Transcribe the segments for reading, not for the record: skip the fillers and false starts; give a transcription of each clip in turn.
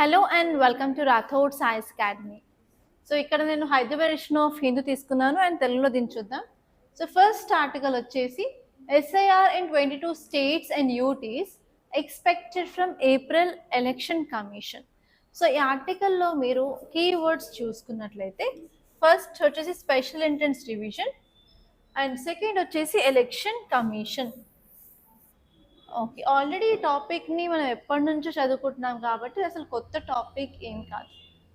Hello and welcome to Rathod science academy. So ఇక్కడ నేను Hyderabad edition of Hindu తీసుకున్నాను అండ్ తెలుగులో దీన్ని చూద్దాం. సో ఫస్ట్ ఆర్టికల్ వచ్చేసి SIR in 22 states and UTs expected from April election commission. So ఈ ఆర్టికల్లో మీరు కీవర్డ్స్ చూసుకున్నట్లయితే ఫస్ట్ వచ్చేసి special entrance division and second వచ్చేసి ఎలక్షన్ కమిషన్. ఓకే, ఆల్రెడీ ఈ టాపిక్ని మనం ఎప్పటి నుంచో చదువుకుంటున్నాం కాబట్టి అసలు కొత్త టాపిక్ ఏం కాదు.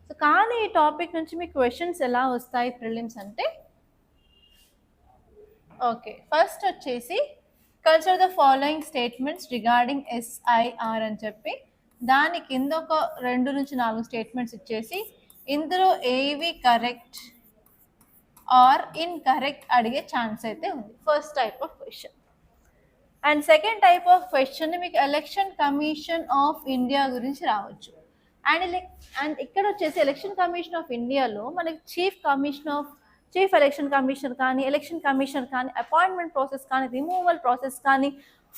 సో కానీ ఈ టాపిక్ నుంచి మీకు క్వశ్చన్స్ ఎలా వస్తాయి ప్రిలిమ్స్ అంటే, ఓకే ఫస్ట్ వచ్చేసి consider the following statements regarding SIR అని చెప్పి దాని కింద ఒక 2 నుంచి 4 స్టేట్మెంట్స్ ఇచ్చేసి ఇందులో ఏవి కరెక్ట్ ఆర్ ఇన్కరెక్ట్ అడిగే ఛాన్స్ అయితే ఉంది. First type of question. And second type of question మీకు ఎలక్షన్ కమిషన్ ఆఫ్ ఇండియా గురించి రావచ్చు. అండ్ ఇక్కడ వచ్చేసి ఎలక్షన్ కమిషన్ ఆఫ్ ఇండియాలో మనకి చీఫ్ ఎలక్షన్ కమిషనర్ కానీ, ఎలక్షన్ కమిషనర్ కానీ, అపాయింట్మెంట్ ప్రాసెస్ కానీ, రిమూవల్ ప్రాసెస్ కానీ,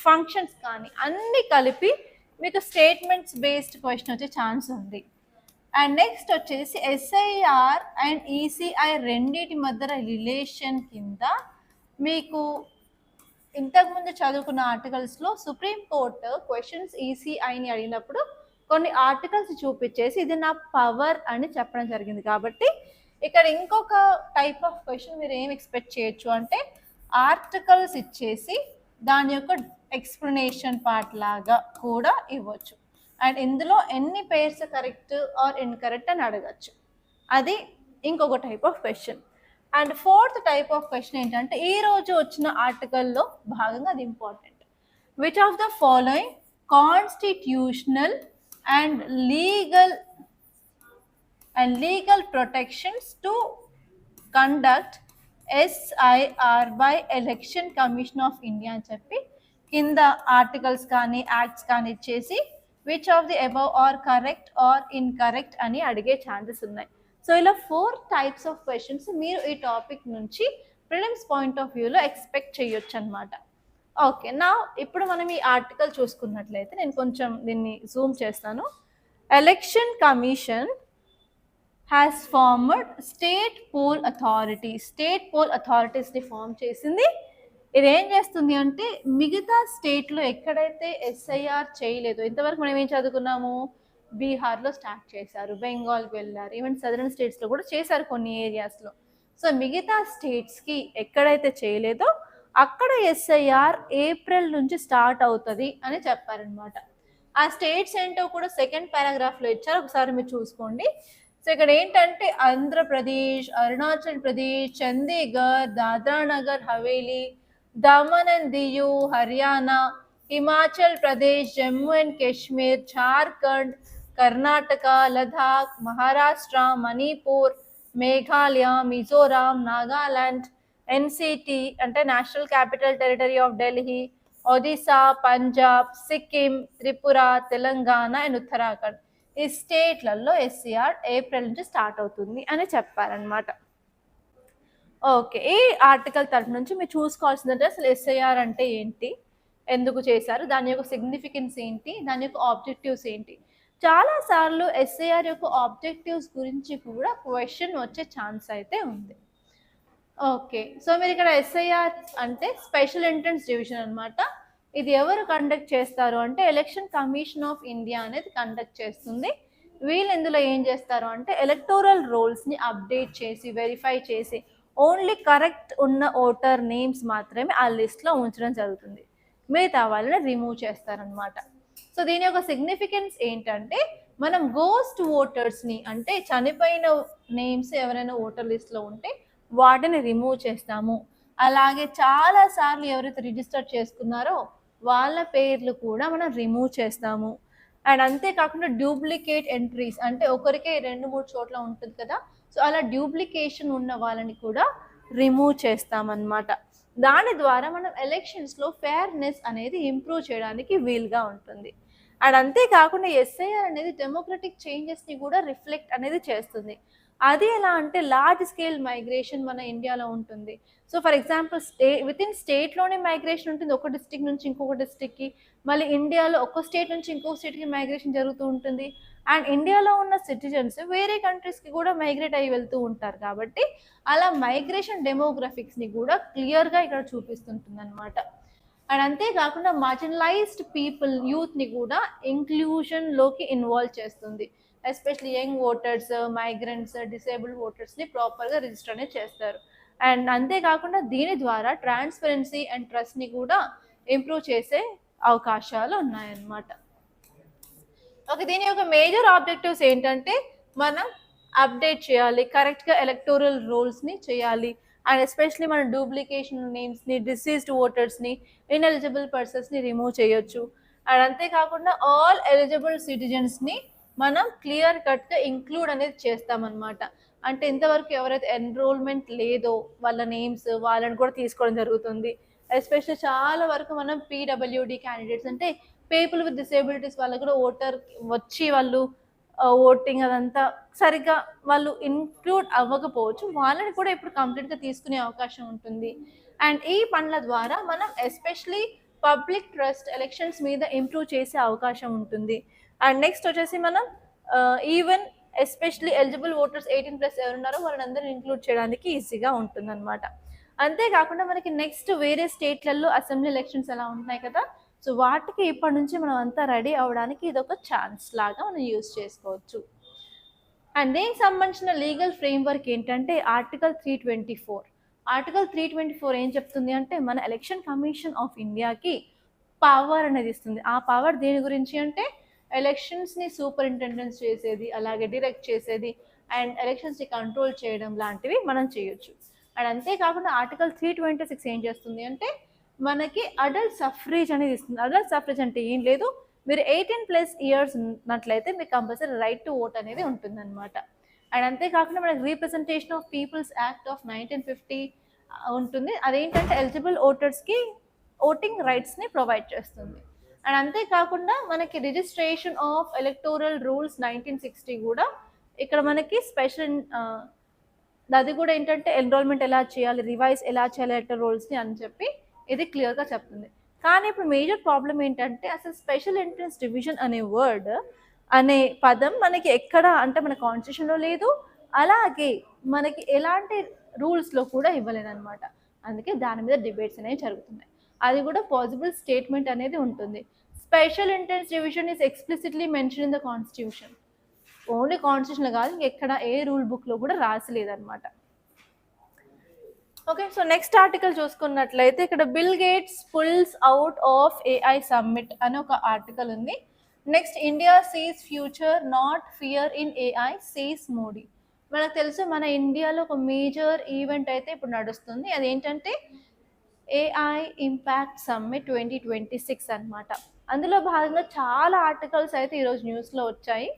ఫంక్షన్స్ కానీ అన్నీ కలిపి మీకు స్టేట్మెంట్స్ బేస్డ్ క్వశ్చన్ వచ్చే ఛాన్స్ ఉంది. అండ్ నెక్స్ట్ వచ్చేసి ఎస్ఐఆర్ అండ్ ఈసీఐ రెండింటి మధ్య రిలేషన్ కింద మీకు ఇంతకుముందు చదువుకున్న ఆర్టికల్స్లో సుప్రీంకోర్టు క్వశ్చన్స్ ఈసీఐని అడిగినప్పుడు కొన్ని ఆర్టికల్స్ చూపించేసి ఇది నా పవర్ అని చెప్పడం జరిగింది. కాబట్టి ఇక్కడ ఇంకొక టైప్ ఆఫ్ క్వశ్చన్ మీరు ఏం ఎక్స్పెక్ట్ చేయొచ్చు అంటే ఆర్టికల్స్ ఇచ్చేసి దాని యొక్క ఎక్స్ప్లెనేషన్ పార్ట్ లాగా కూడా ఇవ్వచ్చు. అండ్ ఇందులో ఎన్ని పేర్స్ కరెక్ట్ ఆర్ ఇన్కరెక్ట్ అని అడగచ్చు. అది ఇంకొక type of question. And fourth type of question ఏంటంటే ఈ రోజు వచ్చిన ఆర్టికల్లో భాగంగా అది important. Which of the following constitutional and legal protections to conduct SIR by election commission of India అని చెప్పి కింద ఆర్టికల్స్ కానీ యాక్ట్స్ కానీ ఇచ్చేసి which of the above are correct or incorrect అని అడిగే ఛాన్సెస్ ఉన్నాయి. సో ఇలా 4 టైప్స్ ఆఫ్ క్వశ్చన్స్ మీరు ఈ టాపిక్ నుంచి ప్రిలిమ్స్ పాయింట్ ఆఫ్ వ్యూలో ఎక్స్పెక్ట్ చేయొచ్చు అనమాట. ఓకే, నా ఇప్పుడు మనం ఈ ఆర్టికల్ చూసుకున్నట్లయితే నేను కొంచెం దీన్ని జూమ్ చేస్తాను. Election commission has formed state poll అథారిటీస్ని ఫామ్ చేసింది. ఇది ఏం చేస్తుంది అంటే మిగతా స్టేట్లో ఎక్కడైతే ఎస్ఐఆర్ చేయలేదో, ఇంతవరకు మనం ఏం చదువుకున్నాము, బీహార్లో స్టార్ట్ చేశారు, బెంగాల్కి వెళ్ళారు, ఈవెన్ సదరన్ స్టేట్స్లో కూడా చేశారు కొన్ని ఏరియాస్లో. సో మిగతా స్టేట్స్కి ఎక్కడైతే చేయలేదో అక్కడ ఎస్ఐఆర్ ఏప్రిల్ నుంచి స్టార్ట్ అవుతుంది అని చెప్పారనమాట. ఆ స్టేట్స్ ఏంటో కూడా సెకండ్ పారాగ్రాఫ్లో ఇచ్చారు, ఒకసారి మీరు చూసుకోండి. సో ఇక్కడ ఏంటంటే Andhra Pradesh, Arunachal Pradesh, Chandigarh, Dadra Nagar Haveli, Daman and Diu, Haryana, Himachal Pradesh, Jammu and Kashmir, Jharkhand, Karnataka, Ladakh, Maharashtra, Manipur, Meghalaya, Mizoram, Nagaland, NCT అంటే national capital territory of Delhi, Odisha, Punjab, Sikkim, Tripura, Telangana and Uttarakhand ఈ స్టేట్లలో ఎస్సీఆర్ ఏప్రిల్ నుంచి స్టార్ట్ అవుతుంది అని చెప్పారనమాట. ఓకే, ఈ ఆర్టికల్ తరఫు నుంచి మీరు చూసుకోవాల్సిందంటే అసలు ఎస్ఐఆర్ అంటే ఏంటి, ఎందుకు చేశారు, దాని యొక్క సిగ్నిఫికెన్స్ ఏంటి, దాని యొక్క ఆబ్జెక్టివ్స్ ఏంటి. చాలాసార్లు ఎస్ఐఆర్ యొక్క ఆబ్జెక్టివ్స్ గురించి కూడా క్వశ్చన్ వచ్చే ఛాన్స్ అయితే ఉంది. ఓకే, సో మీరు ఇక్కడ ఎస్ఐఆర్ అంటే స్పెషల్ ఎంట్రన్స్ డివిజన్ అనమాట. ఇది ఎవరు కండక్ట్ చేస్తారు అంటే ఎలక్షన్ కమిషన్ ఆఫ్ ఇండియా అనేది కండక్ట్ చేస్తుంది. వీళ్ళు ఇందులో ఏం చేస్తారు అంటే ఎలక్టోరల్ రోల్స్ని అప్డేట్ చేసి వెరిఫై చేసి ఓన్లీ కరెక్ట్ ఉన్న ఓటర్ నేమ్స్ మాత్రమే ఆ లిస్ట్లో ఉంచడం జరుగుతుంది, మిగతా వాళ్ళని రిమూవ్ చేస్తారనమాట. సో దీని యొక్క సిగ్నిఫికెన్స్ ఏంటంటే మనం గోస్ట్ ఓటర్స్ని అంటే చనిపోయిన నేమ్స్ ఎవరైనా ఓటర్ లిస్ట్లో ఉంటే వాటిని రిమూవ్ చేస్తాము. అలాగే చాలాసార్లు ఎవరైతే రిజిస్టర్ చేసుకున్నారో వాళ్ళ పేర్లు కూడా మనం రిమూవ్ చేస్తాము. అండ్ అంతేకాకుండా డూప్లికేట్ ఎంట్రీస్ అంటే ఒకరికే 2-3 చోట్ల ఉంటుంది కదా, సో అలా డూప్లికేషన్ ఉన్న వాళ్ళని కూడా రిమూవ్ చేస్తామన్నమాట. దాని ద్వారా మనం ఎలక్షన్స్లో ఫేర్నెస్ అనేది ఇంప్రూవ్ చేయడానికి వీలుగా ఉంటుంది. అండ్ అంతేకాకుండా ఎస్ఐఆర్ అనేది డెమోక్రటిక్ చేంజెస్ని కూడా రిఫ్లెక్ట్ అనేది చేస్తుంది. అది ఎలా అంటే లార్జ్ స్కేల్ మైగ్రేషన్ మన ఇండియాలో ఉంటుంది. సో ఫర్ ఎగ్జాంపుల్ వితిన్ స్టేట్లోనే మైగ్రేషన్ ఉంటుంది, ఒక డిస్ట్రిక్ట్ నుంచి ఇంకొక డిస్ట్రిక్ట్కి, మళ్ళీ ఇండియాలో ఒక స్టేట్ నుంచి ఇంకొక స్టేట్కి మైగ్రేషన్ జరుగుతూ ఉంటుంది. అండ్ ఇండియాలో ఉన్న సిటిజన్స్ వేరే కంట్రీస్కి కూడా మైగ్రేట్ అయ్యి వెళ్తూ ఉంటారు కాబట్టి అలా మైగ్రేషన్ డెమోగ్రఫిక్స్ని కూడా క్లియర్గా ఇక్కడ చూపిస్తుంటుంది అనమాట. అండ్ అంతేకాకుండా మార్జినలైజ్డ్ పీపుల్ యూత్ని కూడా ఇంక్లూజన్లోకి ఇన్వాల్వ్ చేస్తుంది. Especially young voters, migrants, disabled ఓటర్స్ని ప్రాపర్గా రిజిస్టర్ అనేది చేస్తారు. అండ్ అంతేకాకుండా దీని ద్వారా ట్రాన్స్పరెన్సీ అండ్ ట్రస్ట్ని కూడా ఇంప్రూవ్ చేసే అవకాశాలు ఉన్నాయన్నమాట. ఓకే, దీని యొక్క మేజర్ ఆబ్జెక్టివ్స్ ఏంటంటే మనం అప్డేట్ చేయాలి, కరెక్ట్గా ఎలక్టోరల్ రోల్స్ని చేయాలి, అండ్ ఎస్పెషలీ మన డూప్లికేషన్ నేమ్స్ని, డిసీజ్డ్ ఓటర్స్ని, ఇన్ఎలిజిబుల్ పర్సన్స్ని రిమూవ్ చేయొచ్చు. అండ్ అంతేకాకుండా ఆల్ ఎలిజిబుల్ సిటిజన్స్ని మనం క్లియర్ కట్గా ఇంక్లూడ్ అనేది చేస్తామన్నమాట. అంటే ఇంతవరకు ఎవరైతే ఎన్రోల్మెంట్ లేదో వాళ్ళ నేమ్స్ వాళ్ళని కూడా తీసుకోవడం జరుగుతుంది. ఎస్పెషల్లీ చాలా వరకు మనం పీడబ్ల్యూడి క్యాండిడేట్స్ అంటే పీపుల్ విత్ డిసేబిలిటీస్ వాళ్ళకు కూడా ఓటర్ వచ్చి వాళ్ళు ఓటింగ్ అదంతా సరిగ్గా వాళ్ళు ఇంక్లూడ్ అవ్వకపోవచ్చు, వాళ్ళని కూడా ఇప్పుడు కంప్లీట్గా తీసుకునే అవకాశం ఉంటుంది. అండ్ ఈ పనుల ద్వారా మనం ఎస్పెషలీ పబ్లిక్ ట్రస్ట్ ఎలక్షన్స్ మీద ఇంప్రూవ్ చేసే అవకాశం ఉంటుంది. అండ్ నెక్స్ట్ వచ్చేసి మనం ఈవెన్ ఎస్పెషలీ ఎలిజిబుల్ ఓటర్స్ 18+ ఎవరున్నారో వాళ్ళని అందరినీ ఇంక్లూడ్ చేయడానికి ఈజీగా ఉంటుంది అనమాట. అంతేకాకుండా మనకి నెక్స్ట్ వేరే స్టేట్లలో అసెంబ్లీ ఎలక్షన్స్ ఎలా ఉంటున్నాయి కదా, సో వాటికి ఇప్పటి నుంచి మనం అంతా రెడీ అవ్వడానికి ఇది ఒక ఛాన్స్ లాగా మనం యూజ్ చేసుకోవచ్చు. అండ్ దీనికి సంబంధించిన లీగల్ ఫ్రేమ్వర్క్ ఏంటంటే ఆర్టికల్ 324. ఆర్టికల్ 324 ఏం చెప్తుంది అంటే మన ఎలక్షన్ కమిషన్ ఆఫ్ ఇండియాకి పవర్ అనేది ఇస్తుంది. ఆ పవర్ దేని గురించి అంటే ఎలక్షన్స్ని సూపరింటెండెన్స్ చేసేది, అలాగే డైరెక్ట్ చేసేది, అండ్ ఎలక్షన్స్ని కంట్రోల్ చేయడం లాంటివి మనం చేయొచ్చు. అండ్ అంతేకాకుండా ఆర్టికల్ 326 ఏం చేస్తుంది అంటే మనకి అడల్ట్ సఫ్రేజ్ అనేది ఇస్తుంది. అడల్ట్ సఫ్రేజ్ అంటే ఏం లేదు, మీరు 18+ ఇయర్స్ ఉన్నట్లయితే మీకు కంపల్సరీ రైట్ టు ఓట్ అనేది ఉంటుందన్నమాట. అండ్ అంతేకాకుండా మనకి representation of people's act of 1950 ఉంటుంది. అదేంటంటే ఎలిజిబుల్ ఓటర్స్కి ఓటింగ్ రైట్స్ని ప్రొవైడ్ చేస్తుంది. అండ్ అంతేకాకుండా మనకి రిజిస్ట్రేషన్ ఆఫ్ ఎలక్టోరల్ రూల్స్ 1960 కూడా ఇక్కడ మనకి స్పెషల్ అది కూడా ఏంటంటే ఎన్రోల్మెంట్ ఎలా చేయాలి, రివైజ్ ఎలా చేయాలి ఎలక్టోరల్ రూల్స్ని అని చెప్పి ఇది క్లియర్గా చెప్తుంది. కానీ ఇప్పుడు మేజర్ ప్రాబ్లం ఏంటంటే అసలు స్పెషల్ ఎంట్రన్స్ డివిజన్ అనే వర్డ్ అనే పదం మనకి ఎక్కడ అంటే మన కాన్స్టిట్యూషన్లో లేదు, అలాగే మనకి ఎలాంటి రూల్స్లో కూడా ఇవ్వలేదన్నమాట. అందుకే దాని మీద డిబేట్స్ అనేవి జరుగుతున్నాయి. అది కూడా పాసిబుల్ స్టేట్మెంట్ అనేది ఉంటుంది. Special entrance division is explicitly mention in the constitution. Only కాన్స్టిట్యూషన్లో కాదు, ఎక్కడ ఏ రూల్ బుక్లో కూడా రాసలేదన్నమాట. ఓకే, సో నెక్స్ట్ ఆర్టికల్ చూసుకున్నట్లయితే ఇక్కడ Bill Gates pulls out of AI summit అని ఒక ఆర్టికల్ ఉంది. Next India sees future not fear in AI says Modi. మనకు తెలుసు మన ఇండియాలో ఒక మేజర్ ఈవెంట్ అయితే ఇప్పుడు నడుస్తుంది. అదేంటంటే ఏఐ ఇంపాక్ట్ సమ్మిట్ 2026 అనమాట. అందులో భాగంగా చాలా ఆర్టికల్స్ అయితే ఈరోజు న్యూస్లో వచ్చాయి.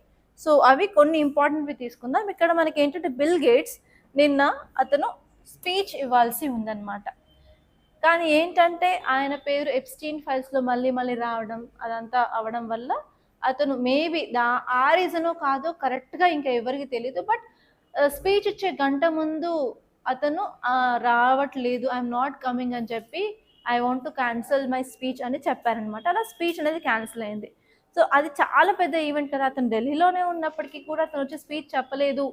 సో అవి కొన్ని ఇంపార్టెంట్వి తీసుకుందాం. ఇక్కడ మనకి ఏంటంటే బిల్ గేట్స్ నిన్న అతను స్పీచ్ ఇవ్వాల్సి ఉందన్నమాట. కానీ ఏంటంటే ఆయన పేరు ఎప్స్టీన్ ఫైల్స్లో మళ్ళీ రావడం అదంతా అవ్వడం వల్ల అతను మేబీ ఆ రీజనో కాదో కరెక్ట్గా ఇంకా ఎవరికి తెలియదు, బట్ స్పీచ్ ఇచ్చే గంట ముందు అతను రావట్లేదు, ఐఎమ్ నాట్ కమింగ్ అని చెప్పి I want to cancel my speech అని చెప్పారనమాట. అలా స్పీచ్ అనేది క్యాన్సిల్ అయింది. సో అది చాలా పెద్ద ఈవెంట్ కదా, అతను ఢిల్లీలోనే ఉన్నప్పటికీ కూడా అతను వచ్చి స్పీచ్ చెప్పలేదు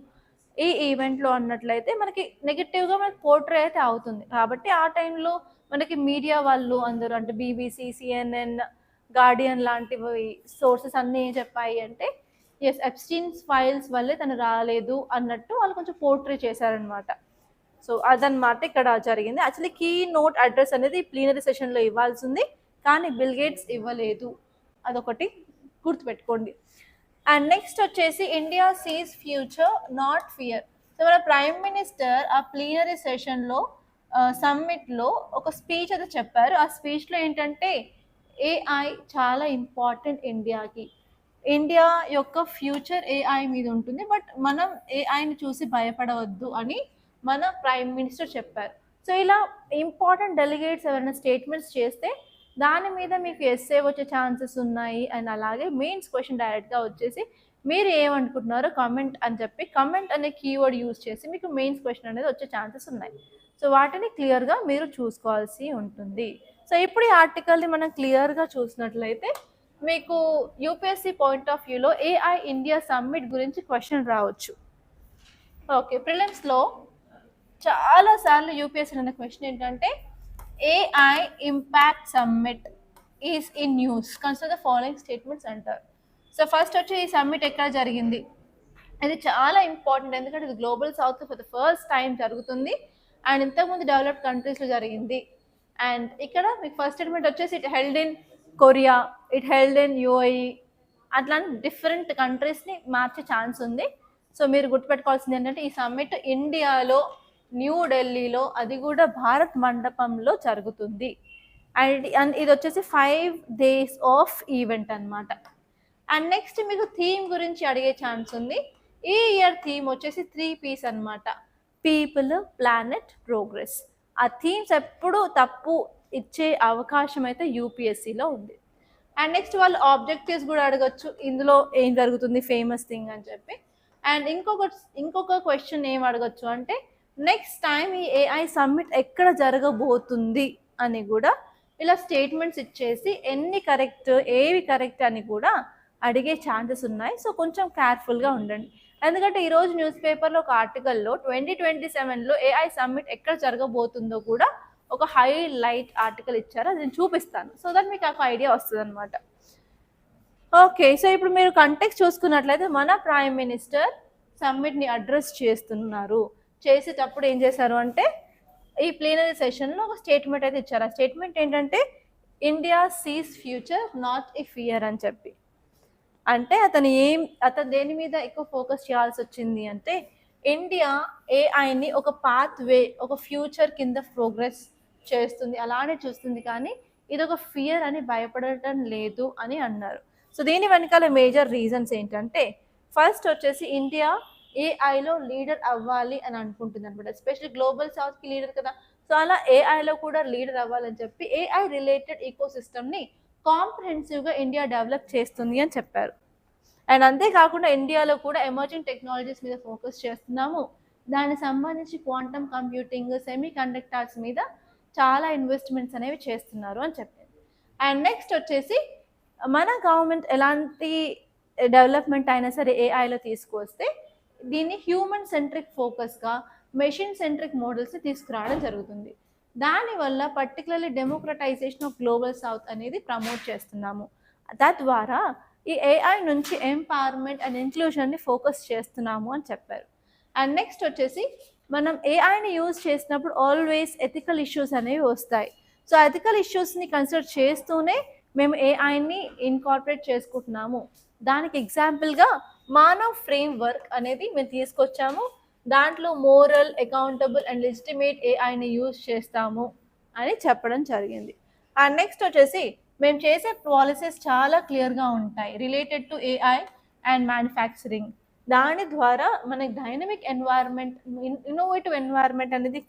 ఈ ఈవెంట్లో అన్నట్లయితే మనకి నెగిటివ్గా మనకి పోర్ట్రే అయితే అవుతుంది. కాబట్టి ఆ టైంలో మనకి మీడియా వాళ్ళు అందరూ అంటే బీబీసీ, సిఎన్ఎన్, గార్డియన్ లాంటివి సోర్సెస్ అన్నీ ఏం చెప్పాయి అంటే ఎస్ ఎప్స్టీన్స్ ఫైల్స్ వల్లే తను రాలేదు అన్నట్టు వాళ్ళు కొంచెం పోర్ట్రే చేశారనమాట. సో అదనమాట ఇక్కడ జరిగింది. యాక్చువల్లీ కీ నోట్ అడ్రస్ అనేది ప్లీనరీ సెషన్లో ఇవ్వాల్సింది, కానీ బిల్ గేట్స్ ఇవ్వలేదు. అదొకటి గుర్తుపెట్టుకోండి. అండ్ నెక్స్ట్ వచ్చేసి India sees future not fear. So మన ప్రైమ్ మినిస్టర్ ఆ ప్లీనరీ సెషన్లో సమ్మిట్లో ఒక స్పీచ్ అయితే చెప్పారు. ఆ స్పీచ్లో ఏంటంటే ఏఐ చాలా ఇంపార్టెంట్ ఇండియాకి, ఇండియా యొక్క ఫ్యూచర్ ఏఐ మీద ఉంటుంది, బట్ మనం ఏఐని చూసి భయపడవద్దు అని మన ప్రైమ్ మినిస్టర్ చెప్పారు. సో ఇలా ఇంపార్టెంట్ డెలిగేట్స్ ఎవరైనా స్టేట్మెంట్స్ చేస్తే దాని మీద మీకు ఎస్సే వచ్చే ఛాన్సెస్ ఉన్నాయి. అండ్ అలాగే మెయిన్స్ క్వశ్చన్ డైరెక్ట్గా వచ్చేసి మీరు ఏమనుకుంటున్నారో కమెంట్ అని చెప్పి కమెంట్ అనే కీవర్డ్ యూజ్ చేసి మీకు మెయిన్స్ క్వశ్చన్ అనేది వచ్చే ఛాన్సెస్ ఉన్నాయి. సో వాటిని క్లియర్గా మీరు చూసుకోవాల్సి ఉంటుంది. సో ఇప్పుడు ఈ ఆర్టికల్ని మనం క్లియర్గా చూసినట్లయితే మీకు యూపీఎస్సీ పాయింట్ ఆఫ్ వ్యూలో ఏఐ ఇండియా సమ్మిట్ గురించి క్వశ్చన్ రావచ్చు. ఓకే, ప్రిలిమ్స్లో చాలా సార్లు యూపీఎస్సీ అనే క్వశ్చన్ ఏంటంటే AI impact summit is in news consider the following statements అంటారు. సో ఫస్ట్ వచ్చి ఈ సమ్మిట్ ఎక్కడ జరిగింది, ఇది చాలా ఇంపార్టెంట్ ఎందుకంటే ఇది global south for the first time జరుగుతుంది అండ్ ఇంతకుముందు డెవలప్డ్ కంట్రీస్లో జరిగింది. అండ్ ఇక్కడ మీకు ఫస్ట్ స్టేట్మెంట్ వచ్చేసి it held in Korea, it held in UAE, అట్లా డిఫరెంట్ కంట్రీస్ని మార్చే ఛాన్స్ ఉంది. సో మీరు గుర్తుపెట్టుకోవాల్సింది ఏంటంటే ఈ సమ్మిట్ ఇండియాలో న్యూఢిల్లీలో, అది కూడా భారత్ మండపంలో జరుగుతుంది. అండ్ ఇది వచ్చేసి 5 days ఆఫ్ ఈవెంట్ అనమాట. అండ్ నెక్స్ట్ మీకు థీమ్ గురించి అడిగే ఛాన్స్ ఉంది. ఈ ఇయర్ థీమ్ వచ్చేసి 3Ps అనమాట, పీపుల్, ప్లానెట్, ప్రోగ్రెస్. ఆ థీమ్స్ ఎప్పుడు తప్పు ఇచ్చే అవకాశం అయితే యూపీఎస్సీలో ఉంది. అండ్ నెక్స్ట్ వాళ్ళు ఆబ్జెక్టివ్స్ కూడా అడగచ్చు, ఇందులో ఏం జరుగుతుంది ఫేమస్ థింగ్ అని చెప్పి. అండ్ ఇంకొక క్వశ్చన్ ఏం అడగచ్చు అంటే నెక్స్ట్ టైం ఈ ఏఐ సమ్మిట్ ఎక్కడ జరగబోతుంది అని కూడా ఇలా స్టేట్మెంట్స్ ఇచ్చేసి ఎన్ని కరెక్ట్, ఏవి కరెక్ట్ అని కూడా అడిగే ఛాన్సెస్ ఉన్నాయి. సో కొంచెం కేర్ఫుల్గా ఉండండి. ఎందుకంటే ఈరోజు న్యూస్ పేపర్లో ఒక ఆర్టికల్లో 2027లో ఏఐ సమ్మిట్ ఎక్కడ జరగబోతుందో కూడా ఒక హైలైట్ ఆర్టికల్ ఇచ్చారు, అది నేను చూపిస్తాను. సో దట్ మీకు ఒక ఐడియా వస్తుంది అనమాట. ఓకే, సో ఇప్పుడు మీరు కంటెక్స్ట్ చూసుకున్నట్లయితే మన ప్రైమ్ మినిస్టర్ సమ్మిట్ని అడ్రస్ చేస్తున్నారు. చేసేటప్పుడు ఏం చేశారు అంటే ఈ ప్లీనరీ సెషన్లో ఒక స్టేట్మెంట్ అయితే ఇచ్చారు. ఆ స్టేట్మెంట్ ఏంటంటే India sees future not a fear అని చెప్పి. అంటే అతను దేని మీద ఎక్కువ ఫోకస్ చేయాల్సి వచ్చింది అంటే ఇండియా ఏఐని ఒక పాత్ వే, ఒక ఫ్యూచర్ కింద ప్రోగ్రెస్ చేస్తుంది, అలానే చూస్తుంది, కానీ ఇది ఒక ఫియర్ అని భయపడటం లేదు అని అన్నారు. సో దీని వెనకాల మేజర్ రీజన్స్ ఏంటంటే ఫస్ట్ వచ్చేసి ఇండియా ఏఐలో లీడర్ అవ్వాలి అని అనుకుంటుంది అనమాట, ఎస్పెషల్లీ గ్లోబల్ సౌత్కి లీడర్ కదా. సో అలా ఏఐలో కూడా లీడర్ అవ్వాలని చెప్పి ఏఐ రిలేటెడ్ ఈకో సిస్టమ్ని కాంప్రహెన్సివ్గా ఇండియా డెవలప్ చేస్తుంది అని చెప్పారు. అండ్ అంతేకాకుండా ఇండియాలో కూడా ఎమర్జింగ్ టెక్నాలజీస్ మీద ఫోకస్ చేస్తున్నాము, దానికి సంబంధించి క్వాంటమ్ కంప్యూటింగ్, సెమీ కండక్టర్స్ మీద చాలా ఇన్వెస్ట్మెంట్స్ అనేవి చేస్తున్నారు అని చెప్పింది. అండ్ నెక్స్ట్ వచ్చేసి మన గవర్నమెంట్ ఎలాంటి డెవలప్మెంట్ అయినా సరే ఏఐలో తీసుకొస్తే దీన్ని హ్యూమన్ సెంట్రిక్ ఫోకస్గా, మెషిన్ సెంట్రిక్ మోడల్స్ని తీసుకురావడం జరుగుతుంది. దానివల్ల particularly democratisation of global south అనేది ప్రమోట్ చేస్తున్నాము. తద్వారా ఈ ఏఐ నుంచి ఎంపవర్మెంట్ అండ్ ఇంక్లూజన్ని ఫోకస్ చేస్తున్నాము అని చెప్పారు. అండ్ నెక్స్ట్ వచ్చేసి మనం ఏఐని యూజ్ చేసినప్పుడు ఆల్వేస్ ఎథికల్ ఇష్యూస్ అనేవి వస్తాయి. సో ఎథికల్ ఇష్యూస్ని కన్సిడర్ చేస్తూనే మేము ఏఐని ఇన్కార్పొరేట్ చేసుకుంటున్నాము. దానికి ఎగ్జాంపుల్గా మానవ్ ఫ్రేమ్వర్క్ అనేది మేము తీసుకొచ్చాము, దాంట్లో మోరల్, అకౌంటబుల్ అండ్ లెజిటిమేట్ ఏఐని యూజ్ చేస్తాము అని చెప్పడం జరిగింది. అండ్ నెక్స్ట్ వచ్చేసి మేము చేసే పాలసీస్ చాలా క్లియర్గా ఉంటాయి related to AI and manufacturing. దాని ద్వారా మనకి డైనమిక్ ఎన్వైర్న్మెంట్, ఇన్నోవేటివ్ ఎన్వైర్న్మెంట్ అనేది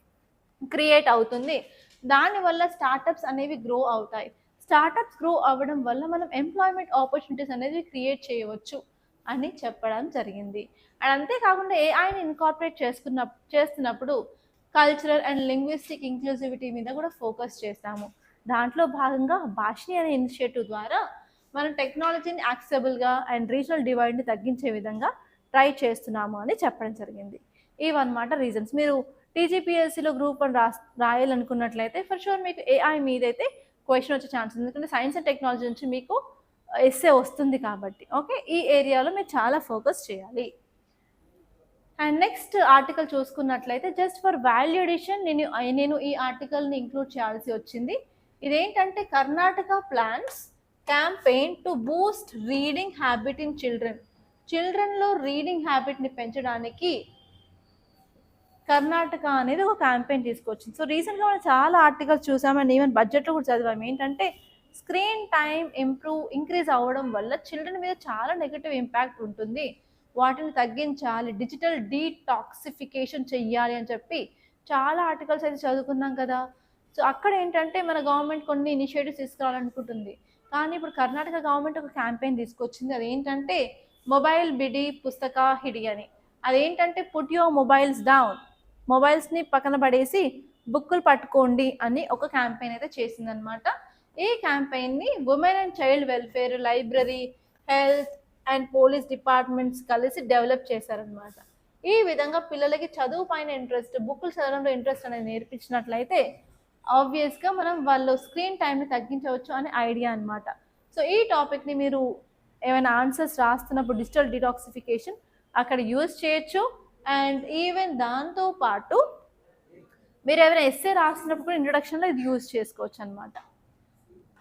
క్రియేట్ అవుతుంది. దానివల్ల స్టార్టప్స్ అనేవి గ్రో అవుతాయి. స్టార్టప్స్ గ్రో అవ్వడం వల్ల మనం ఎంప్లాయ్మెంట్ ఆపర్చునిటీస్ అనేది క్రియేట్ చేయవచ్చు అని చెప్పడం జరిగింది. అండ్ అంతేకాకుండా ఏఐని ఇన్కార్పొరేట్ చేస్తున్నప్పుడు కల్చరల్ అండ్ లింగ్విస్టిక్ ఇంక్లూజివిటీ మీద కూడా ఫోకస్ చేస్తాము. దాంట్లో భాగంగా భాషిని అనే ఇనిషియేటివ్ ద్వారా మనం టెక్నాలజీని యాక్సెసిబుల్గా అండ్ రీజనల్ డివైడ్ని తగ్గించే విధంగా ట్రై చేస్తున్నాము అని చెప్పడం జరిగింది. ఇవన్నమాట రీజన్స్. మీరు టీజీపీఎస్సీలో గ్రూప్ 1 రాయాలనుకున్నట్లయితే ఫర్ షూర్ మీకు ఏఐ మీద అయితే క్వశ్చన్ వచ్చే ఛాన్స్ ఉంది, ఎందుకంటే సైన్స్ అండ్ టెక్నాలజీ నుంచి మీకు ఎస్సే వస్తుంది కాబట్టి. ఓకే, ఈ ఏరియాలో మీరు చాలా ఫోకస్ చేయాలి. అండ్ నెక్స్ట్ ఆర్టికల్ చూసుకున్నట్లయితే జస్ట్ ఫర్ వాల్యూ ఎడిషన్ నేను ఈ ఆర్టికల్ని ఇంక్లూడ్ చేయాల్సి వచ్చింది. ఇదేంటంటే Karnataka plans campaign to boost reading habit in చిల్డ్రన్లో రీడింగ్ హ్యాబిట్ని పెంచడానికి కర్ణాటక అనేది ఒక క్యాంపెయిన్ తీసుకొచ్చింది. సో రీసెంట్గా మనం చాలా ఆర్టికల్స్ చూసామని ఈవెన్ బడ్జెట్లో కూడా చదివాము. ఏంటంటే స్క్రీన్ టైం ఇంక్రీజ్ అవ్వడం వల్ల చిల్డ్రన్ మీద చాలా నెగటివ్ ఇంపాక్ట్ ఉంటుంది, వాటిని తగ్గించాలి, డిజిటల్ డీటాక్సిఫికేషన్ చెయ్యాలి అని చెప్పి చాలా ఆర్టికల్స్ అయితే చదువుకున్నాం కదా. సో అక్కడ ఏంటంటే మన గవర్నమెంట్ కొన్ని ఇనిషియేటివ్స్ తీసుకురావాలనుకుంటుంది, కానీ ఇప్పుడు కర్ణాటక గవర్నమెంట్ ఒక క్యాంపెయిన్ తీసుకొచ్చింది. అదేంటంటే మొబైల్ బిడి పుస్తక హిడి అని. అదేంటంటే పుట్ యువర్ మొబైల్స్ డౌన్, మొబైల్స్ని పక్కన పడేసి బుక్కులు పట్టుకోండి అని ఒక క్యాంపెయిన్ అయితే చేసిందనమాట. ఈ క్యాంపెయిన్ని women and child welfare, library, health and police departments కలిసి డెవలప్ చేశారనమాట. ఈ విధంగా పిల్లలకి చదువు పైన ఇంట్రెస్ట్, బుక్కులు చదవడంలో ఇంట్రెస్ట్ అనేది నేర్పించినట్లయితే ఆబ్వియస్గా మనం వాళ్ళు స్క్రీన్ టైంని తగ్గించవచ్చు అనే ఐడియా అనమాట. సో ఈ టాపిక్ని మీరు ఏమైనా ఆన్సర్స్ రాస్తున్నప్పుడు డిజిటల్ డిటాక్సిఫికేషన్ అక్కడ యూజ్ చేయొచ్చు. అండ్ ఈవెన్ దాంతో పాటు మీరు ఏమైనా ఎస్సే రాస్తున్నప్పుడు కూడా ఇంట్రొడక్షన్లో ఇది యూజ్ చేసుకోవచ్చు అనమాట.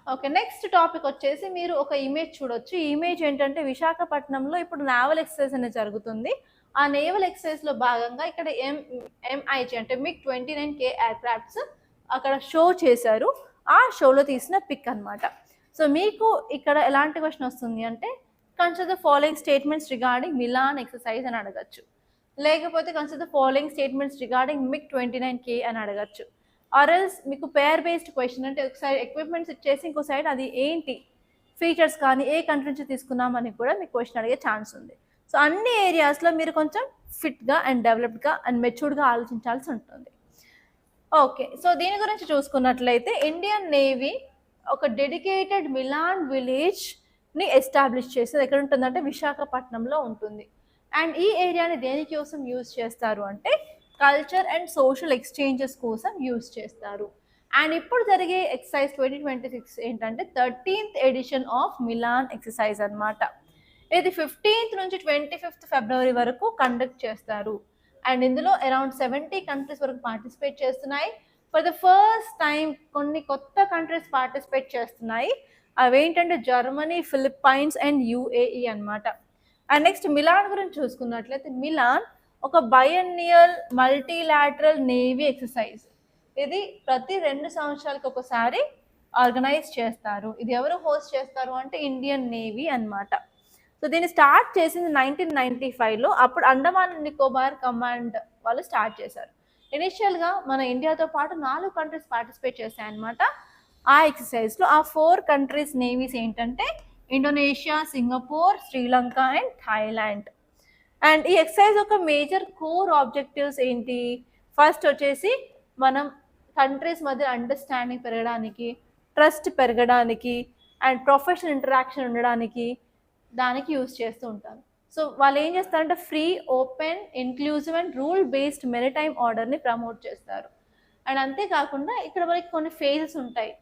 ఓకే, నెక్స్ట్ టాపిక్ వచ్చేసి మీరు ఒక ఇమేజ్ చూడొచ్చు. ఈ ఇమేజ్ ఏంటంటే విశాఖపట్నంలో ఇప్పుడు నేవల్ ఎక్సర్సైజ్ అనేది జరుగుతుంది. ఆ నేవల్ ఎక్సర్సైజ్లో భాగంగా ఇక్కడ MiG అంటే MiG-29K ఎయిర్క్రాఫ్ట్స్ అక్కడ షో చేశారు. ఆ షోలో తీసిన పిక్ అనమాట. సో మీకు ఇక్కడ ఎలాంటి క్వశ్చన్ వస్తుంది అంటే consider the following statements regarding Milan exercise అని అడగచ్చు, లేకపోతే consider the following statements regarding MiG-29K అని అడగచ్చు. ఆర్ఎల్స్ మీకు పేర్ బేస్డ్ క్వశ్చన్ అంటే ఒక సైడ్ ఎక్విప్మెంట్స్ ఇచ్చేసి ఇంకో సైడ్ అది ఏంటి ఫీచర్స్ కానీ ఏ కంట్రీ నుంచి తీసుకున్నామని కూడా మీకు క్వశ్చన్ అడిగే ఛాన్స్ ఉంది. సో అన్ని ఏరియాస్లో మీరు కొంచెం ఫిట్గా అండ్ డెవలప్డ్గా అండ్ మెచ్యూర్డ్గా ఆలోచించాల్సి ఉంటుంది. ఓకే, సో దీని గురించి చూసుకున్నట్లయితే ఇండియన్ నేవీ ఒక డెడికేటెడ్ మిలాన్ విలేజ్ని ఎస్టాబ్లిష్ చేసేది ఎక్కడ ఉంటుందంటే విశాఖపట్నంలో ఉంటుంది. అండ్ ఈ ఏరియాని దేనికోసం యూజ్ చేస్తారు అంటే కల్చర్ అండ్ సోషల్ ఎక్స్చేంజెస్ కోసం యూజ్ చేస్తారు. అండ్ ఇప్పుడు జరిగే ఎక్సర్సైజ్ 2026 ఏంటంటే 13th edition of melon exercise అనమాట. ఇది 15th నుంచి 25th ఫిబ్రవరి వరకు కండక్ట్ చేస్తారు. అండ్ ఇందులో అరౌండ్ 70 కంట్రీస్ వరకు పార్టిసిపేట్ చేస్తున్నాయి. ఫర్ ద ఫస్ట్ టైం కొన్ని కొత్త కంట్రీస్ పార్టిసిపేట్ చేస్తున్నాయి. అవేంటంటే జర్మనీ, ఫిలిప్పైన్స్ అండ్ UAE అనమాట. అండ్ నెక్స్ట్ మిలాన్ గురించి చూసుకున్నట్లయితే మిలాన్ ఒక బయన్నియల్ మల్టీలాటరల్ నేవీ ఎక్సర్సైజ్. ఇది ప్రతి 2 సంవత్సరాలకు ఒకసారి ఆర్గనైజ్ చేస్తారు. ఇది ఎవరు హోస్ట్ చేస్తారు అంటే ఇండియన్ నేవీ అనమాట. సో దీన్ని స్టార్ట్ చేసింది 1995లో. అప్పుడు అండమాన్ నికోబార్ కమాండ్ వాళ్ళు స్టార్ట్ చేశారు. ఇనిషియల్గా మన ఇండియాతో పాటు 4 కంట్రీస్ పార్టిసిపేట్ చేశాయి అనమాట ఆ ఎక్సర్సైజ్లో. ఆ 4 కంట్రీస్ నేవీస్ ఏంటంటే Indonesia, Singapore, Sri Lanka and Thailand. And ఈ ఎక్సర్సైజ్ ఒక మేజర్ కోర్ ఆబ్జెక్టివ్స్ ఏంటి? ఫస్ట్ వచ్చేసి మనం కంట్రీస్ మధ్య అండర్స్టాండింగ్ పెరగడానికి, ట్రస్ట్ పెరగడానికి అండ్ ప్రొఫెషనల్ ఇంటరాక్షన్ ఉండడానికి దానికి యూజ్ చేస్తూ ఉంటారు. సో వాళ్ళు ఏం చేస్తారంటే free, open, inclusive and rule based maritime ఆర్డర్ని ప్రమోట్ చేస్తారు. అండ్ అంతేకాకుండా ఇక్కడ మనకి కొన్ని ఫేజెస్ ఉంటాయి.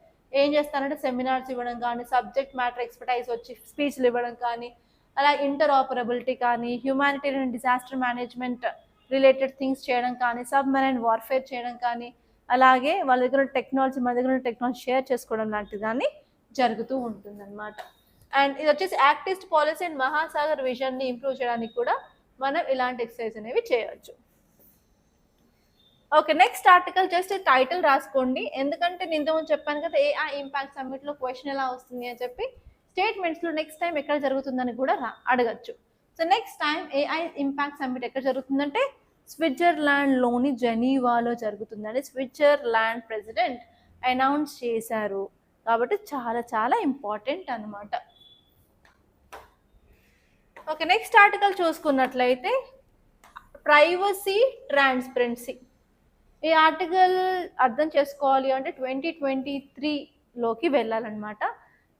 ఏం చేస్తారంటే సెమినార్స్ ఇవ్వడం కానీ, సబ్జెక్ట్ మ్యాటర్ ఎక్స్పర్టైజ్ వచ్చి స్పీచ్లు ఇవ్వడం కానీ, అలా ఇంటర్ఆపరబిలిటీ కానీ, humanitarian disaster management related things చేయడం కానీ, సబ్మెరైన్ వార్ఫేర్ చేయడం కానీ, అలాగే వాళ్ళ దగ్గర టెక్నాలజీ మన దగ్గర టెక్నాలజీ షేర్ చేసుకోవడం లాంటిది కానీ జరుగుతూ ఉంటుందన్నమాట. అండ్ ఇది వచ్చేసి యాక్టిస్ట్ పాలసీ అండ్ మహాసాగర్ విజన్ని ఇంప్రూవ్ చేయడానికి కూడా మనం ఇలాంటి ఎక్సర్సైజ్ అనేవి చేయవచ్చు. Okay, next article just title రాసుకోండి. ఎందుకంటే నేను ఇంతకుముందు చెప్పాను కదా AI ఇంపాక్ట్ సమ్మిట్లో క్వశ్చన్ ఎలా వస్తుంది అని చెప్పి. స్టేట్మెంట్స్లో నెక్స్ట్ టైం ఎక్కడ జరుగుతుందని కూడా అడగచ్చు. So next time AI impact summit ఎక్కడ జరుగుతుందంటే స్విట్జర్లాండ్లోని జెనీవాలో జరుగుతుందని స్విట్జర్లాండ్ ప్రెసిడెంట్ అనౌన్స్ చేశారు. కాబట్టి చాలా చాలా ఇంపార్టెంట్ అనమాట. ఓకే, నెక్స్ట్ ఆర్టికల్ చూసుకున్నట్లయితే ప్రైవసీ ట్రాన్స్పరెన్సీ. ఈ ఆర్టికల్ అర్థం చేసుకోవాలి అంటే 2023లోకి వెళ్ళాలన్నమాట.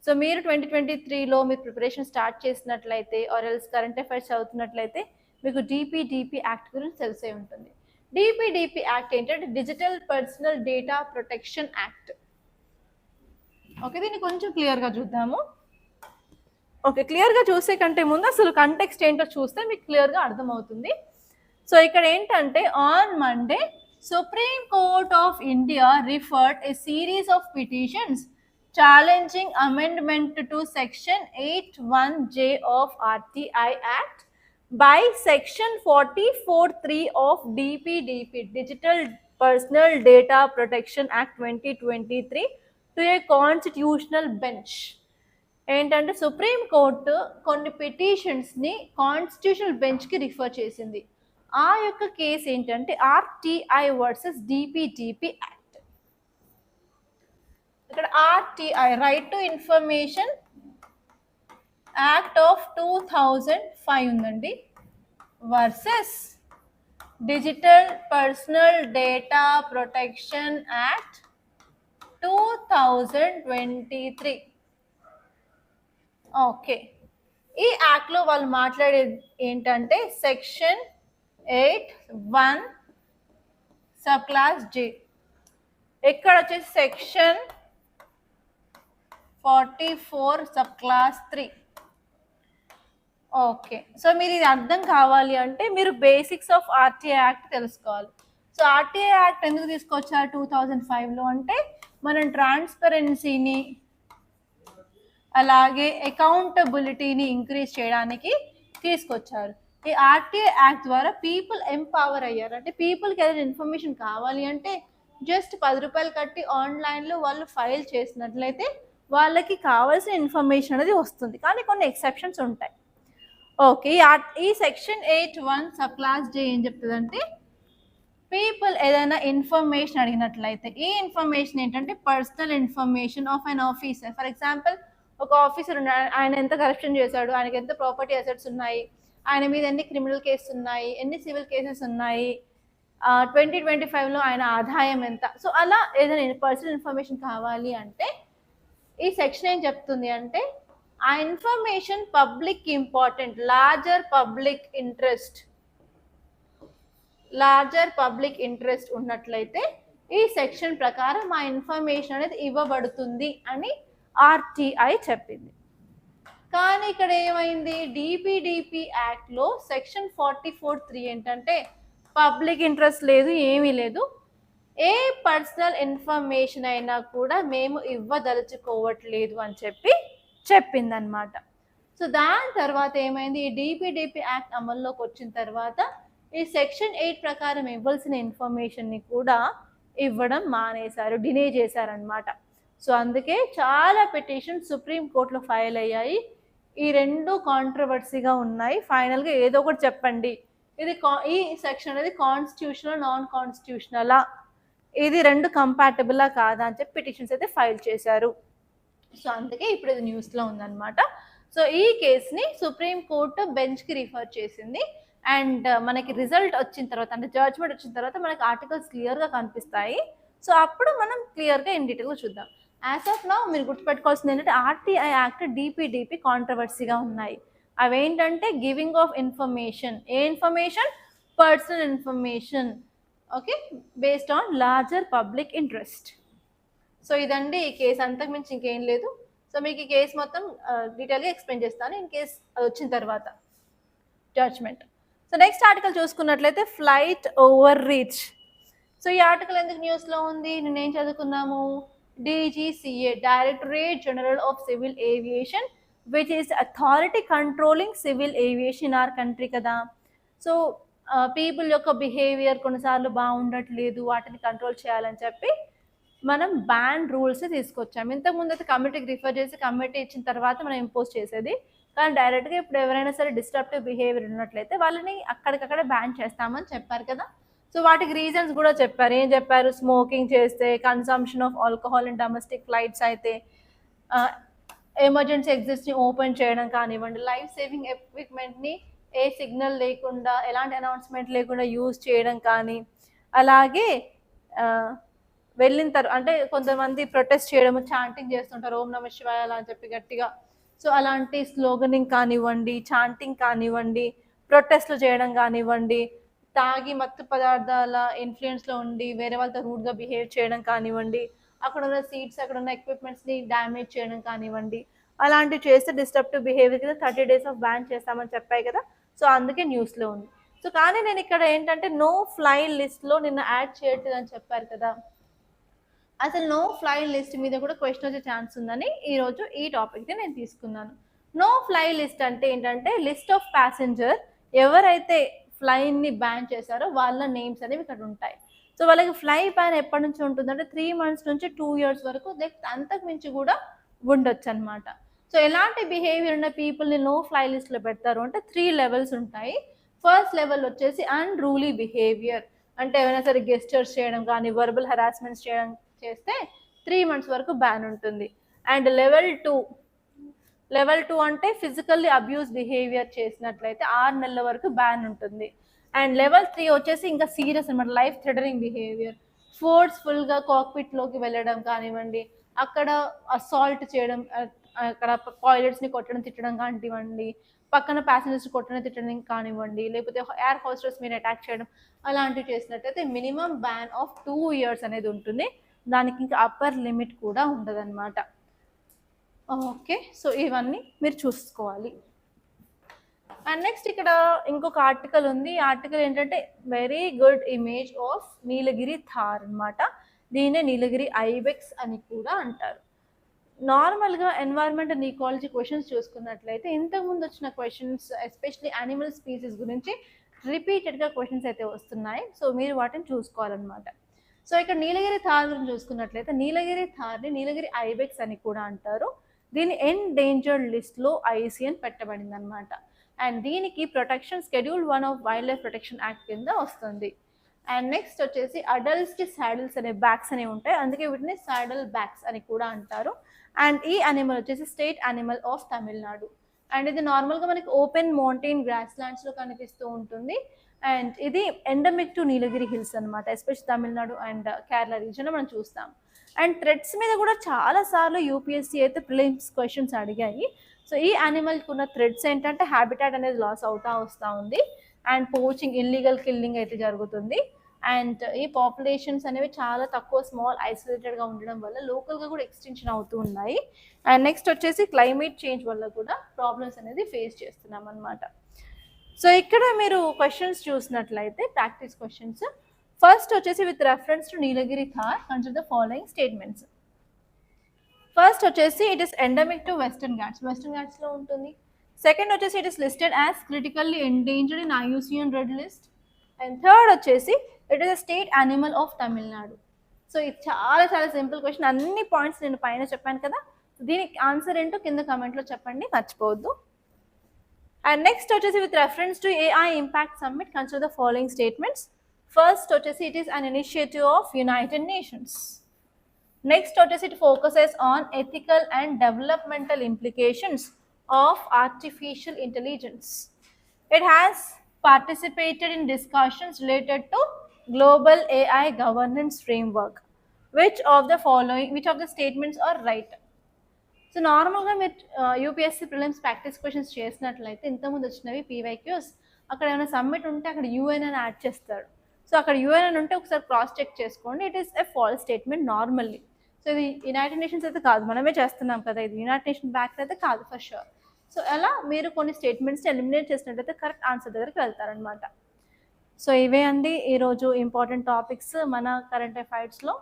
సో మీరు 2023లో మీరు ప్రిపరేషన్ స్టార్ట్ చేసినట్లయితే ఆర్ ఎల్స్ కరెంట్ అఫైర్స్ చదువుతున్నట్లయితే మీకు DPDP యాక్ట్ గురించి తెలిసే ఉంటుంది. DPDP యాక్ట్ ఏంటంటే digital personal data protection act. Okay, దీన్ని కొంచెం క్లియర్గా చూద్దాము. ఓకే, క్లియర్గా చూసే కంటే ముందు అసలు కంటెక్స్ట్ ఏంటో చూస్తే మీకు క్లియర్గా అర్థమవుతుంది. సో ఇక్కడ ఏంటంటే on Monday Supreme Court of India referred a series of petitions challenging amendment to Section 81J of RTI Act by Section 44(3) of DPDP Digital Personal Data Protection Act 2023 to a constitutional bench. ఏంటంటే supreme court కొన్ని పిటిషన్స్ని constitutional బెంచ్కి refer చేసింది. ఆ యొక్క case ఏంటంటే RTI versus DPDP act. ఇక్కడ RTI right to information act of 2005 ఉందండి versus digital personal data protection act 2023. Okay, ఈ యాక్ట్లో వాళ్ళు మాట్లాడేది ఏంటంటే సెక్షన్ 8(1) సబ్ క్లాస్ జే. ఇక్కడ వచ్చేసి section 44 sub class 3. Okay, so మీరు ఇది అర్థం కావాలి అంటే మీరు బేసిక్స్ ఆఫ్ ఆర్టీఐ యాక్ట్ తెలుసుకోవాలి. సో ఆర్టీఐ యాక్ట్ ఎందుకు తీసుకొచ్చారు 2005లో అంటే మనం ట్రాన్స్పరెన్సీని అలాగే అకౌంటబిలిటీని ఇంక్రీజ్ చేయడానికి తీసుకొచ్చారు. ఈ ఆర్టీఐ యాక్ట్ ద్వారా పీపుల్ ఎంపవర్ అయ్యారు. అంటే పీపుల్కి ఏదైనా ఇన్ఫర్మేషన్ కావాలి అంటే జస్ట్ 10 రూపాయలు కట్టి ఆన్లైన్లో వాళ్ళు ఫైల్ చేసినట్లయితే వాళ్ళకి కావాల్సిన ఇన్ఫర్మేషన్ అనేది వస్తుంది. కానీ కొన్ని ఎక్సెప్షన్స్ ఉంటాయి. ఓకే, ఈ సెక్షన్ 8(1) సబ్ క్లాస్ జే ఏం చెప్తుందంటే పీపుల్ ఏదైనా ఇన్ఫర్మేషన్ అడిగినట్లయితే ఈ ఇన్ఫర్మేషన్ ఏంటంటే personal information of an officer. For example, ఒక ఆఫీసర్ ఉన్నాడు, ఆయన ఎంత కరప్షన్ చేశాడు, ఆయనకి ఎంత ప్రాపర్టీ అసెట్స్ ఉన్నాయి, ఆయన మీద ఎన్ని క్రిమినల్ కేసెస్ ఉన్నాయి, ఎన్ని సివిల్ కేసెస్ ఉన్నాయి, 2025లో ఆయన ఆదాయం ఎంత. సో అలా ఏదైనా పర్సనల్ ఇన్ఫర్మేషన్ కావాలి అంటే ఈ సెక్షన్ ఏం చెప్తుంది అంటే ఆ information public important, larger public interest ఉన్నట్లయితే ఈ సెక్షన్ ప్రకారం ఆ ఇన్ఫర్మేషన్ అనేది ఇవ్వబడుతుంది అని ఆర్టీఐ చెప్పింది. కానీ ఇక్కడ ఏమైంది, డిపిడిపి యాక్ట్లో సెక్షన్ 44(3) ఏంటంటే పబ్లిక్ ఇంట్రెస్ట్ లేదు, ఏమీ లేదు, ఏ పర్సనల్ ఇన్ఫర్మేషన్ అయినా కూడా మేము ఇవ్వదలుచుకోవట్లేదు అని చెప్పిందనమాట. సో దాని తర్వాత ఏమైంది, ఈ డిపిడిపి యాక్ట్ అమల్లోకి వచ్చిన తర్వాత ఈ సెక్షన్ 8 ప్రకారం ఇవ్వాల్సిన ఇన్ఫర్మేషన్ని కూడా ఇవ్వడం మానేశారు, డినే చేశారనమాట. సో అందుకే చాలా పిటిషన్స్ సుప్రీంకోర్టులో ఫైల్ అయ్యాయి. ఈ రెండు కాంట్రవర్సీగా ఉన్నాయి. ఫైనల్గా ఏదో ఒకటి చెప్పండి, ఇది ఈ సెక్షన్ అనేది కాన్స్టిట్యూషనల్ నాన్ కాన్స్టిట్యూషనలా, ఇది రెండు కంపాటబులా కాదా అని చెప్పి పిటిషన్స్ అయితే ఫైల్ చేశారు. సో అందుకే ఇప్పుడు ఇది న్యూస్లో ఉందన్నమాట. సో ఈ కేసుని సుప్రీంకోర్టు బెంచ్కి రిఫర్ చేసింది. అండ్ మనకి రిజల్ట్ వచ్చిన తర్వాత అంటే జడ్జ్మెంట్ వచ్చిన తర్వాత మనకి ఆర్టికల్స్ క్లియర్గా కనిపిస్తాయి. సో అప్పుడు మనం క్లియర్గా ఇన్ డీటెయిల్గా చూద్దాం. యాజ్ ఆఫ్ నౌ మీరు గుర్తుపెట్టుకోవాల్సింది ఏంటంటే ఆర్టీఐ యాక్ట్ డిపిడిపి కాంట్రవర్సీగా ఉన్నాయి. అవేంటంటే giving of information, A information, personal information, okay, based on larger public interest. So ఇదండి ఈ కేసు, అంతకు మించి ఇంకేం లేదు. సో మీకు ఈ కేసు మొత్తం డీటెయిల్గా ఎక్స్ప్లెయిన్ చేస్తాను ఇన్ కేస్ అది వచ్చిన తర్వాత జడ్జ్మెంట్. సో నెక్స్ట్ ఆర్టికల్ చూసుకున్నట్లయితే ఫ్లైట్ ఓవర్ రీచ్. సో ఈ ఆర్టికల్ ఎందుకు న్యూస్లో ఉంది, నేనేం చదువుకున్నాము, DGCA, Directorate General of Civil Aviation, which is authority controlling civil aviation in our country కదా. సో పీపుల్ యొక్క బిహేవియర్ కొన్నిసార్లు బాగుండట్లేదు, వాటిని కంట్రోల్ చేయాలని చెప్పి మనం బ్యాన్ రూల్స్ తీసుకొచ్చాము. ఇంతకుముందు అయితే కమిటీకి రిఫర్ చేసి కమిటీ ఇచ్చిన తర్వాత మనం ఇంపోజ్ చేసేది, కానీ డైరెక్ట్గా ఇప్పుడు ఎవరైనా సరే డిస్ట్రప్టివ్ బిహేవియర్ ఉన్నట్లయితే వాళ్ళని అక్కడికక్కడ బ్యాన్ చేస్తామని చెప్పారు కదా. సో వాటికి రీజన్స్ కూడా చెప్పారు. ఏం చెప్పారు, స్మోకింగ్ చేస్తే, consumption of alcohol in domestic flights అయితే, ఎమర్జెన్సీ ఎగ్జిట్స్ని ఓపెన్ చేయడం కానివ్వండి, లైఫ్ సేవింగ్ ఎక్విప్మెంట్ని ఏ సిగ్నల్ లేకుండా ఎలాంటి అనౌన్స్మెంట్ లేకుండా యూజ్ చేయడం కానీ, అలాగే వెళ్ళిన తర్వాత అంటే కొంతమంది ప్రొటెస్ట్ చేయడం, చాంటింగ్ చేస్తుంటారు ఓం నమః శివాయ అలా అని చెప్పి గట్టిగా. సో అలాంటి స్లోగనింగ్ కానివ్వండి, చాంటింగ్ కానివ్వండి, ప్రొటెస్ట్లు చేయడం కానివ్వండి, తాగి మత్తు పదార్థాల ఇన్ఫ్లుయెన్స్లో ఉండి వేరే వాళ్ళతో రూడ్గా బిహేవ్ చేయడం కానివ్వండి, అక్కడ ఉన్న సీట్స్ అక్కడ ఉన్న ఎక్విప్మెంట్స్ని డ్యామేజ్ చేయడం కానివ్వండి, అలాంటివి చేస్తే డిస్ట్రప్టివ్ బిహేవియర్ కింద 30 days ఆఫ్ బ్యాన్ చేస్తామని చెప్పాయి కదా. సో అందుకే న్యూస్లో ఉంది. సో కానీ నేను ఇక్కడ ఏంటంటే నో ఫ్లై లిస్ట్లో నిన్న యాడ్ చేయట్లేదు అని చెప్పారు కదా. అసలు నో ఫ్లై లిస్ట్ మీద కూడా క్వశ్చన్ వచ్చే ఛాన్స్ ఉందని ఈరోజు ఈ టాపిక్ని నేను తీసుకున్నాను. నో ఫ్లై లిస్ట్ అంటే ఏంటంటే లిస్ట్ ఆఫ్ ప్యాసింజర్ ఎవరైతే ఫ్లైని బ్యాన్ చేశారో వాళ్ళ నేమ్స్ అనేవి ఇక్కడ ఉంటాయి. సో వాళ్ళకి ఫ్లై బ్యాన్ ఎప్పటి నుంచి ఉంటుందంటే 3 months నుంచి 2 years వరకు, అంతకు మించి కూడా ఉండొచ్చు అనమాట. సో ఎలాంటి బిహేవియర్ ఉన్న పీపుల్ని నో ఫ్లై లిస్ట్లో పెడతారు అంటే 3 levels ఉంటాయి. ఫస్ట్ లెవెల్ వచ్చేసి అన్రూలీ బిహేవియర్, అంటే ఏమైనా సరే గెస్చర్స్ చేయడం కానీ వర్బల్ హెరాస్మెంట్స్ చేస్తే 3 months వరకు బ్యాన్ ఉంటుంది. అండ్ లెవెల్ 2 అంటే ఫిజికల్లీ అబ్యూస్ బిహేవియర్ చేసినట్లయితే 6 నెలల వరకు బ్యాన్ ఉంటుంది. అండ్ లెవెల్ 3 వచ్చేసి ఇంకా సీరియస్ అనమాట, లైఫ్ థ్రెటనింగ్ బిహేవియర్, ఫోర్స్ఫుల్గా కాక్పిట్లోకి వెళ్ళడం కానివ్వండి, అక్కడ అసాల్ట్ చేయడం, అక్కడ టాయిలెట్స్ని కొట్టడం తిట్టడం కానివ్వండి, పక్కన ప్యాసింజర్స్ కొట్టడం తిట్టడం కానివ్వండి, లేకపోతే ఎయిర్ హోస్టెస్ మీద అటాక్ చేయడం, అలాంటివి చేసినట్టయితే మినిమం బ్యాన్ ఆఫ్ 2 years అనేది ఉంటుంది. దానికి ఇంకా అప్పర్ లిమిట్ కూడా ఉండదన్నమాట. ఓకే, సో ఇవన్నీ మీరు చూసుకోవాలి. అండ్ నెక్స్ట్ ఇక్కడ ఇంకొక ఆర్టికల్ ఉంది. ఈ ఆర్టికల్ ఏంటంటే వెరీ గుడ్ ఇమేజ్ ఆఫ్ నీలగిరి థార్ అనమాట. దీన్నే నీలగిరి ఐబెక్స్ అని కూడా అంటారు. నార్మల్గా ఎన్వైర్న్మెంట్ అండ్ ఈకాలజీ క్వశ్చన్స్ చూసుకున్నట్లయితే ఇంతకుముందు వచ్చిన క్వశ్చన్స్ ఎస్పెషలీ యానిమల్ స్పీసీస్ గురించి రిపీటెడ్గా క్వశ్చన్స్ అయితే వస్తున్నాయి. సో మీరు వాటిని చూసుకోవాలన్నమాట. సో ఇక్కడ నీలగిరి థార్ గురించి చూసుకున్నట్లయితే నీలగిరి థార్ని నీలగిరి ఐబెక్స్ అని కూడా అంటారు. దీని ఎండేంజర్డ్ లిస్ట్లో IUCN పెట్టబడింది అనమాట. అండ్ దీనికి protection Schedule 1 of wild life protection act కింద వస్తుంది. అండ్ నెక్స్ట్ వచ్చేసి అడల్ట్స్కి సాడిల్స్ అనే బ్యాగ్స్ అనేవి ఉంటాయి, అందుకే వీటిని సాడల్ బ్యాగ్స్ అని కూడా అంటారు. అండ్ ఈ అనిమల్ వచ్చేసి state animal of Tamil Nadu. And ఇది నార్మల్గా మనకి ఓపెన్ మౌంటైన్ గ్రాస్ ల్యాండ్స్లో కనిపిస్తూ ఉంటుంది. అండ్ ఇది ఎండమిక్ టు నీలగిరి హిల్స్ అనమాట, ఎస్పెషల్ తమిళనాడు అండ్ కేరళ రీజన్లో మనం చూస్తాం. అండ్ థ్రెడ్స్ మీద కూడా చాలాసార్లు UPSC అయితే ప్రిలిమ్స్ క్వశ్చన్స్ అడిగాయి. సో ఈ యానిమల్కి ఉన్న థ్రెడ్స్ ఏంటంటే హ్యాబిటాట్ అనేది లాస్ అవుతా వస్తూ ఉంది, అండ్ పోచింగ్ ఇల్లీగల్ కిల్లింగ్ అయితే జరుగుతుంది. అండ్ ఈ పాపులేషన్స్ అనేవి చాలా తక్కువ స్మాల్ ఐసోలేటెడ్గా ఉండడం వల్ల లోకల్గా కూడా ఎక్స్టెన్షన్ అవుతూ ఉన్నాయి. అండ్ నెక్స్ట్ వచ్చేసి క్లైమేట్ చేంజ్ వల్ల కూడా ప్రాబ్లమ్స్ అనేది ఫేస్ చేస్తున్నాం అనమాట. సో ఇక్కడ మీరు క్వశ్చన్స్ చూసినట్లయితే ప్రాక్టీస్ క్వశ్చన్స్ ఫస్ట్ వచ్చేసి with reference to Nilgiri tahr consider the following statements. First వచ్చేసి it is endemic to western ఘాట్స్లో ఉంటుంది. సెకండ్ వచ్చేసి it is listed as critically endangered in IUCN red list. And third వచ్చేసి it is a state animal of Tamil Nadu. So ఇది చాలా చాలా simple question, అన్ని points నేను పైన చెప్పాను కదా. దీనికి ఆన్సర్ ఏంటో కింద కమెంట్లో చెప్పండి, మర్చిపోవద్దు. అండ్ నెక్స్ట్ వచ్చేసి with reference to AI impact summit consider the following statements. First వచ్చేసి it is an initiative of united nations. Next వచ్చేసి it focuses on ethical and developmental implications of artificial intelligence. It has participated in discussions related to global AI governance framework. Which of the statements are right? So నార్మల్గా మీరు UPSC prelims practice questions చేసినట్లయితే ఇంతకుముందు వచ్చినవి PYQs, అక్కడ ఏమైనా submit ఉంటే అక్కడ UN అని యాడ్ చేస్తాడు. సో అక్కడ UN అని ఉంటే ఒకసారి క్రాస్ చెక్ చేసుకోండి. It is a false statement normally. So ఇది యునైటెడ్ నేషన్స్ అయితే కాదు, మనమే చేస్తున్నాం కదా, ఇది యునైటెడ్ నేషన్ బ్యాక్ అయితే కాదు ఫర్ షూర్. సో అలా మీరు కొన్ని స్టేట్మెంట్స్ని ఎలిమినేట్ చేసినట్లయితే కరెక్ట్ ఆన్సర్ దగ్గరికి వెళ్తారనమాట. సో ఇవే అండి ఈరోజు ఇంపార్టెంట్ టాపిక్స్ మన కరెంట్ అఫైర్స్లో.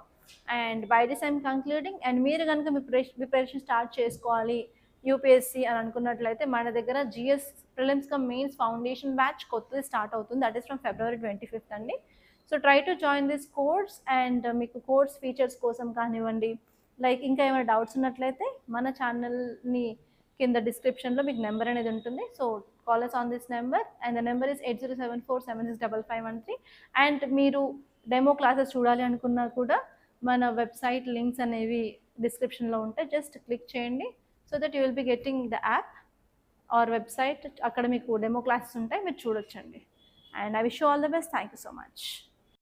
And by this I'm concluding. And మీరు కనుక మీ ప్రిపరేషన్ స్టార్ట్ చేసుకోవాలి UPSC అని అనుకున్నట్లయితే మన దగ్గర GS prelims come mains foundation batch కొత్తది స్టార్ట్ అవుతుంది. That is from February 25th అండి. So try to join this course. And మీకు కోర్స్ ఫీచర్స్ కోసం కానివ్వండి, లైక్ ఇంకా ఏమైనా డౌట్స్ ఉన్నట్లయితే మన ఛానల్ని కింద డిస్క్రిప్షన్లో మీకు నెంబర్ అనేది ఉంటుంది. So call us on this number and the number is 8074765513. And మీరు డెమో క్లాసెస్ చూడాలి అనుకున్నా కూడా మన వెబ్సైట్ లింక్స్ అనేవి డిస్క్రిప్షన్లో ఉంటాయి, జస్ట్ క్లిక్ చేయండి. So that you will be getting the app or website. అక్కడ మీకు డెమో క్లాసెస్ ఉంటాయి, మీరు చూడొచ్చండి. And I wish you all the best. Thank you so much.